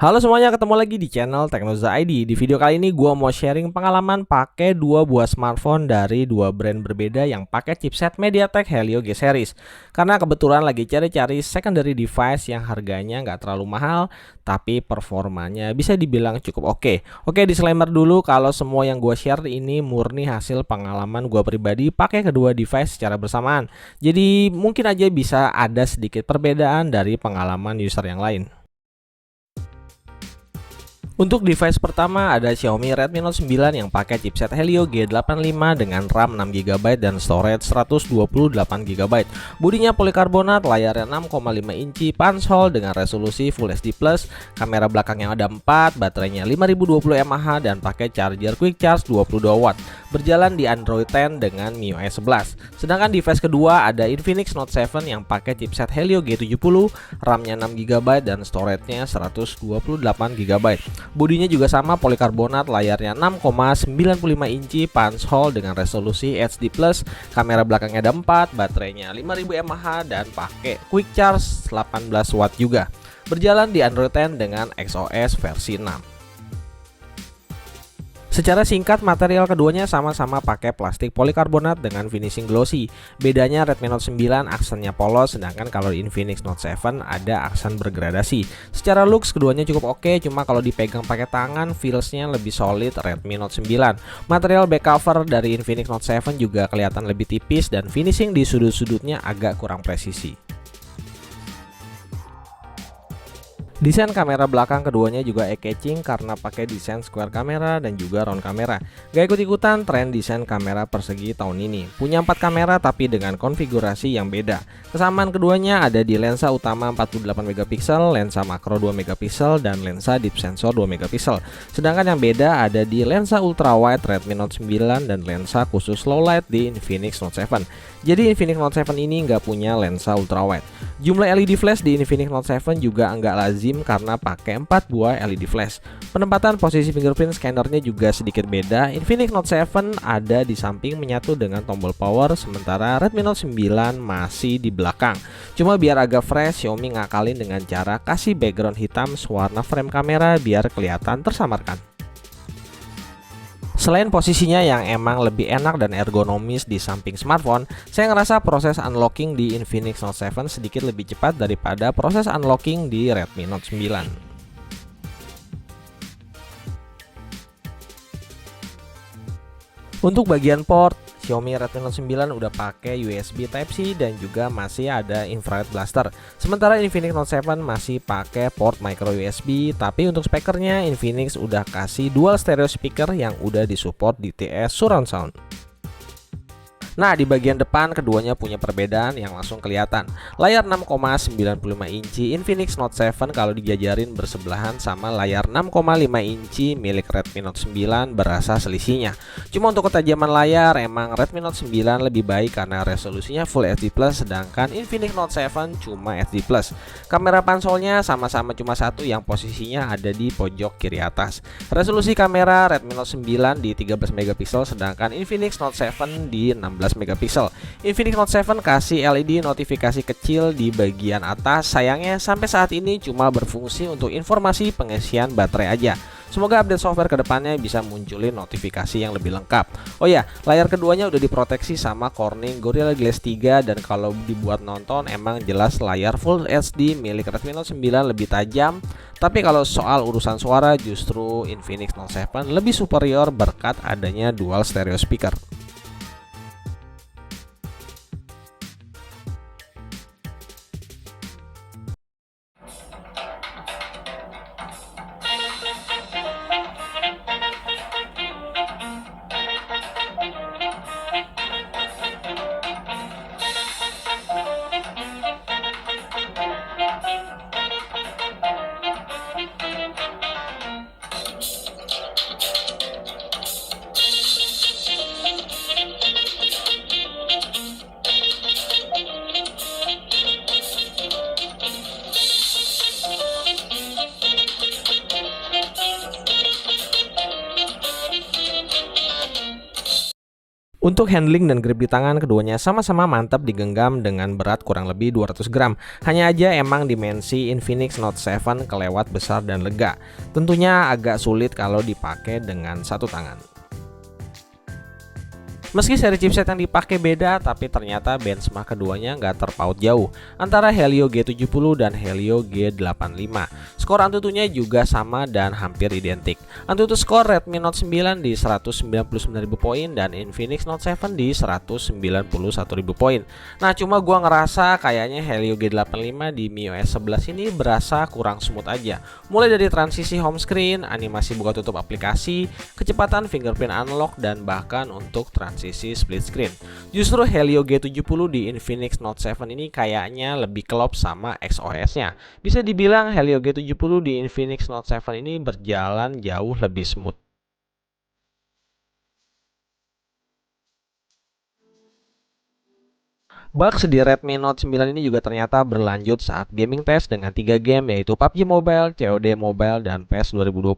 Halo semuanya, ketemu lagi di channel Teknoza ID. Di video kali ini gua mau sharing pengalaman pakai dua buah smartphone dari dua brand berbeda yang pakai chipset MediaTek Helio G series. Karena kebetulan lagi cari-cari secondary device yang harganya nggak terlalu mahal, tapi performanya bisa dibilang cukup oke. Oke, disclaimer dulu kalau semua yang gua share ini murni hasil pengalaman gua pribadi pakai kedua device secara bersamaan. Jadi mungkin aja bisa ada sedikit perbedaan dari pengalaman user yang lain. Untuk device pertama ada Xiaomi Redmi Note 9 yang pakai chipset Helio G85 dengan RAM 6GB dan storage 128GB. Bodinya polikarbonat, layarnya 6,5 inci, punch-hole dengan resolusi Full HD+, kamera belakang yang ada 4, baterainya 5020 mAh dan pakai charger quick charge 22W. Berjalan di Android 10 dengan MIUI 11. Sedangkan device kedua ada Infinix Note 7 yang pakai chipset Helio G70, RAM-nya 6GB dan storage-nya 128GB. Bodinya juga sama polikarbonat, layarnya 6,95 inci, punch-hole dengan resolusi HD+, kamera belakangnya ada 4, baterainya 5000 mAh dan pakai quick charge 18W juga. Berjalan di Android 10 dengan XOS versi 6. Secara singkat, material keduanya sama-sama pakai plastik polikarbonat dengan finishing glossy. Bedanya Redmi Note 9 aksennya polos, sedangkan kalau di Infinix Note 7 ada aksen bergradasi. Secara looks keduanya cukup oke, cuma kalau dipegang pakai tangan feelsnya lebih solid Redmi Note 9. Material back cover dari Infinix Note 7 juga kelihatan lebih tipis dan finishing di sudut-sudutnya agak kurang presisi. Desain kamera belakang keduanya juga eye-catching karena pakai desain square kamera dan juga round kamera. Gak ikut-ikutan tren desain kamera persegi tahun ini. Punya 4 kamera tapi dengan konfigurasi yang beda. Kesamaan keduanya ada di lensa utama 48MP, lensa makro 2MP dan lensa deep sensor 2MP. Sedangkan yang beda ada di lensa ultrawide Redmi Note 9 dan lensa khusus low light di Infinix Note 7. Jadi Infinix Note 7 ini nggak punya lensa ultrawide. Jumlah LED flash di Infinix Note 7 juga nggak lazim karena pakai 4 buah LED flash. Penempatan posisi fingerprint scannernya juga sedikit beda. Infinix Note 7 ada di samping menyatu dengan tombol power, sementara Redmi Note 9 masih di belakang. Cuma biar agak fresh, Xiaomi ngakalin dengan cara kasih background hitam sewarna frame kamera biar kelihatan tersamarkan. Selain posisinya yang emang lebih enak dan ergonomis di samping smartphone, saya ngerasa proses unlocking di Infinix Note 7 sedikit lebih cepat daripada proses unlocking di Redmi Note 9. Untuk bagian port, Xiaomi Redmi Note 9 udah pakai USB Type-C dan juga masih ada infrared blaster. Sementara Infinix Note 7 masih pakai port micro USB, tapi untuk speakernya Infinix udah kasih dual stereo speaker yang udah disupport di TS Surround Sound. Nah, di bagian depan keduanya punya perbedaan yang langsung kelihatan. Layar 6,95 inci Infinix Note 7 kalau dijajarin bersebelahan sama layar 6,5 inci milik Redmi Note 9 berasa selisihnya. Cuma untuk ketajaman layar emang Redmi Note 9 lebih baik karena resolusinya Full HD+, sedangkan Infinix Note 7 cuma HD+. Kamera pansolnya sama-sama cuma satu yang posisinya ada di pojok kiri atas. Resolusi kamera Redmi Note 9 di 13MP, sedangkan Infinix Note 7 di 16MP. Infinix Note 7 kasih LED notifikasi kecil di bagian atas. Sayangnya sampai saat ini cuma berfungsi untuk informasi pengisian baterai aja. Semoga update software kedepannya bisa munculin notifikasi yang lebih lengkap. Oh ya, layar keduanya udah diproteksi sama Corning Gorilla Glass 3 dan kalau dibuat nonton emang jelas layar Full HD milik Redmi Note 9 lebih tajam. Tapi kalau soal urusan suara justru Infinix Note 7 lebih superior berkat adanya dual stereo speaker. Untuk handling dan grip di tangan, keduanya sama-sama mantap digenggam dengan berat kurang lebih 200 gram. Hanya aja emang dimensi Infinix Note 7 kelewat besar dan lega. Tentunya agak sulit kalau dipakai dengan satu tangan. Meski seri chipset yang dipakai beda, tapi ternyata benchmark keduanya nggak terpaut jauh antara Helio G70 dan Helio G85. Skor Antutunya juga sama dan hampir identik. Antutu skor Redmi Note 9 di 199.000 poin dan Infinix Note 7 di 191.000 poin. Nah, cuma gua ngerasa kayaknya Helio G85 di MIUI 11 ini berasa kurang smooth aja. Mulai dari transisi home screen, animasi buka tutup aplikasi, kecepatan fingerprint unlock, dan bahkan untuk transisi split screen. Justru Helio G70 di Infinix Note 7 ini kayaknya lebih klop sama XOS-nya. Bisa dibilang Helio G70 di Infinix Note 7 ini berjalan jauh lebih smooth. Bugs di Redmi Note 9 ini juga ternyata berlanjut saat gaming test dengan 3 game, yaitu PUBG Mobile, COD Mobile, dan PES 2020.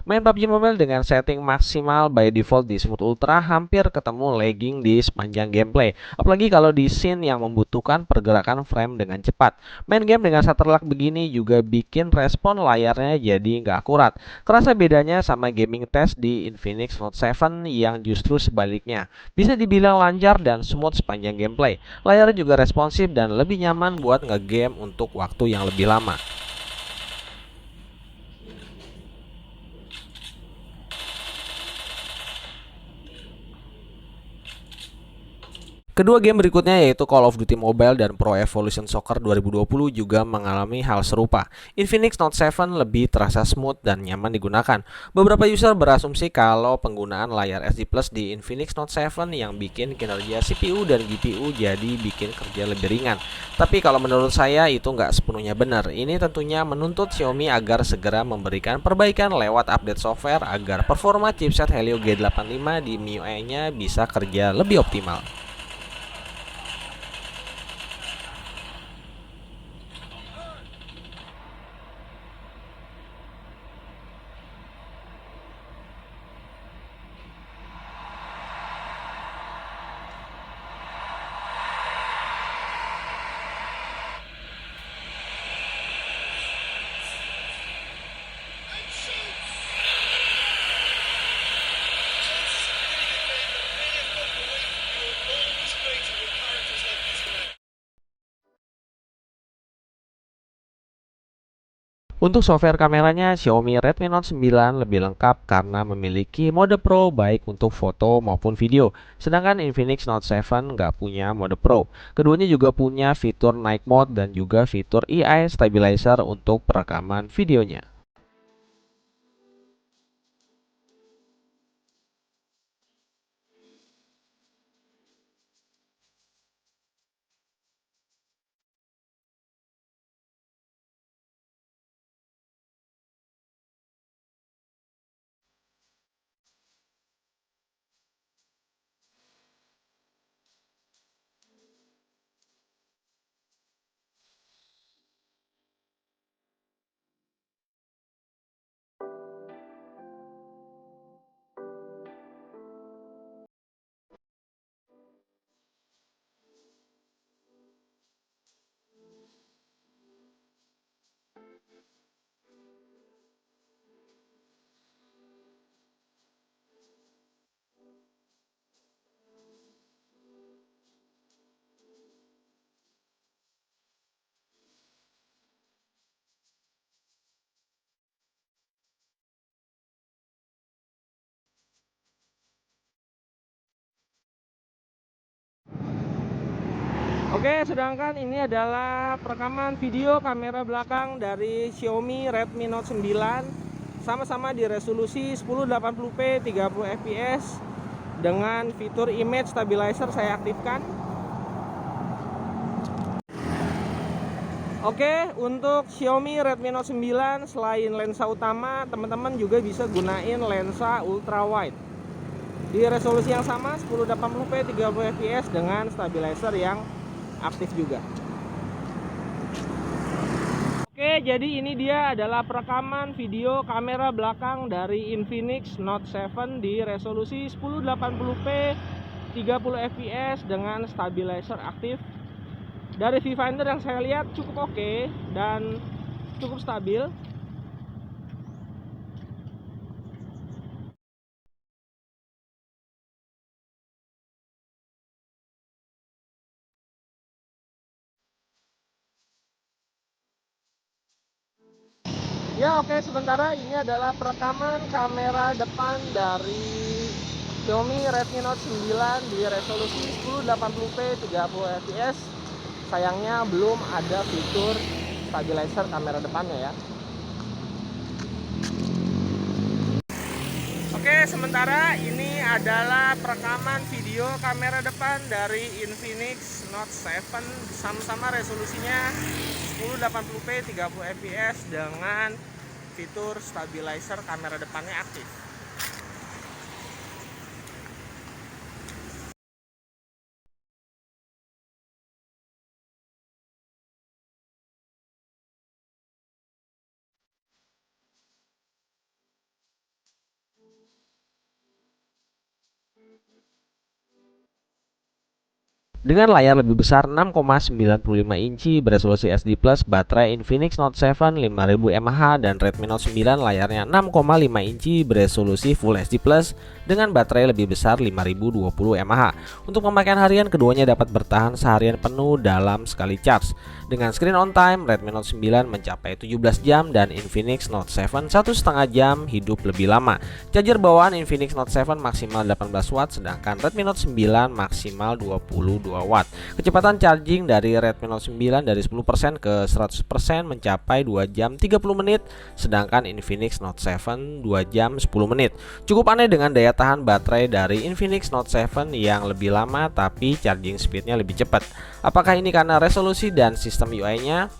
Main PUBG Mobile dengan setting maksimal by default di Smooth Ultra hampir ketemu lagging di sepanjang gameplay. Apalagi kalau di scene yang membutuhkan pergerakan frame dengan cepat. Main game dengan shutter lock begini juga bikin respon layarnya jadi nggak akurat. Kerasa bedanya sama gaming test di Infinix Note 7 yang justru sebaliknya. Bisa dibilang lancar dan smooth sepanjang gameplay. Layarnya juga responsif dan lebih nyaman buat ngegame untuk waktu yang lebih lama. Kedua game berikutnya yaitu Call of Duty Mobile dan Pro Evolution Soccer 2020 juga mengalami hal serupa. Infinix Note 7 lebih terasa smooth dan nyaman digunakan. Beberapa user berasumsi kalau penggunaan layar SD Plus di Infinix Note 7 yang bikin kinerja CPU dan GPU jadi bikin kerja lebih ringan. Tapi kalau menurut saya itu nggak sepenuhnya benar. Ini tentunya menuntut Xiaomi agar segera memberikan perbaikan lewat update software agar performa chipset Helio G85 di MIUI-nya bisa kerja lebih optimal. Untuk software kameranya, Xiaomi Redmi Note 9 lebih lengkap karena memiliki mode Pro baik untuk foto maupun video. Sedangkan Infinix Note 7 nggak punya mode Pro. Keduanya juga punya fitur Night Mode dan juga fitur AI Stabilizer untuk perekaman videonya. Oke, sedangkan ini adalah perekaman video kamera belakang dari Xiaomi Redmi Note 9, sama-sama di resolusi 1080p 30 fps dengan fitur image stabilizer saya aktifkan. Oke, untuk Xiaomi Redmi Note 9 selain lensa utama, teman-teman juga bisa gunain lensa ultra wide di resolusi yang sama 1080p 30 fps dengan stabilizer yang aktif juga. Oke, jadi ini dia adalah perekaman video kamera belakang dari Infinix Note 7 di resolusi 1080p 30 fps dengan stabilizer aktif. Dari viewfinder yang saya lihat cukup oke dan cukup stabil. Ya oke, sementara ini adalah perekaman kamera depan dari Xiaomi Redmi Note 9 di resolusi 1080p 30 fps. Sayangnya belum ada fitur stabilizer kamera depannya ya. Oke, sementara ini adalah perekaman video kamera depan dari Infinix Note 7, sama-sama resolusinya 1080p 30 fps dengan fitur stabilizer kamera depannya aktif. Dengan layar lebih besar 6,95 inci beresolusi SD+, baterai Infinix Note 7 5000 mAh dan Redmi Note 9 layarnya 6,5 inci beresolusi Full HD+, dengan baterai lebih besar 5020 mAh. Untuk pemakaian harian, keduanya dapat bertahan seharian penuh dalam sekali charge. Dengan screen on time, Redmi Note 9 mencapai 17 jam dan Infinix Note 7 1,5 jam hidup lebih lama. Charger bawaan Infinix Note 7 maksimal 18 watt, sedangkan Redmi Note 9 maksimal 22 watt. Kecepatan charging dari Redmi Note 9 dari 10% ke 100% mencapai 2 jam 30 menit, sedangkan Infinix Note 7 2 jam 10 menit. Cukup aneh dengan daya tahan baterai dari Infinix Note 7 yang lebih lama tapi charging speednya lebih cepat. Apakah ini karena resolusi dan sistem UI-nya?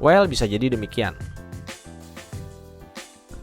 Well, bisa jadi demikian.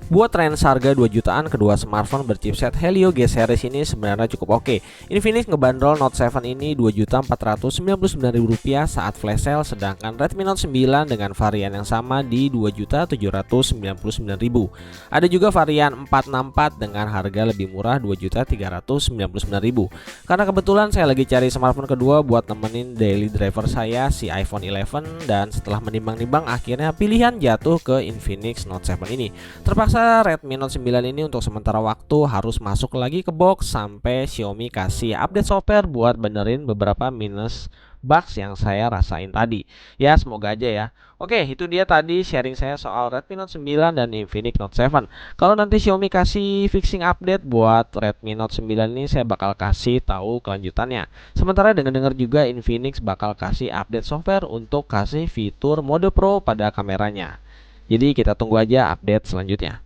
Buat range harga 2 jutaan, kedua smartphone berchipset Helio G series ini sebenarnya cukup oke. Infinix ngebanderol Note 7 ini Rp2.499.000 saat flash sale, sedangkan Redmi Note 9 dengan varian yang sama di Rp2.799.000. Ada juga varian 464 dengan harga lebih murah Rp2.399.000. Karena kebetulan saya lagi cari smartphone kedua buat nemenin daily driver saya, si iPhone 11, dan setelah menimbang-nimbang akhirnya pilihan jatuh ke Infinix Note 7 ini. Terpaksa Redmi Note 9 ini untuk sementara waktu harus masuk lagi ke box sampai Xiaomi kasih update software buat benerin beberapa minus bugs yang saya rasain tadi. Ya, semoga aja ya. Oke, itu dia tadi sharing saya soal Redmi Note 9 dan Infinix Note 7. Kalau nanti Xiaomi kasih fixing update buat Redmi Note 9 ini, saya bakal kasih tahu kelanjutannya. Sementara dengar-dengar juga Infinix bakal kasih update software untuk kasih fitur mode Pro pada kameranya. Jadi kita tunggu aja update selanjutnya.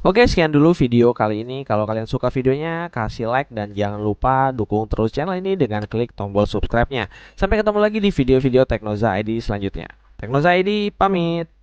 Oke, sekian dulu video kali ini. Kalau kalian suka videonya, kasih like dan jangan lupa dukung terus channel ini dengan klik tombol subscribe-nya. Sampai ketemu lagi di video-video Teknoza ID selanjutnya. Teknoza ID pamit.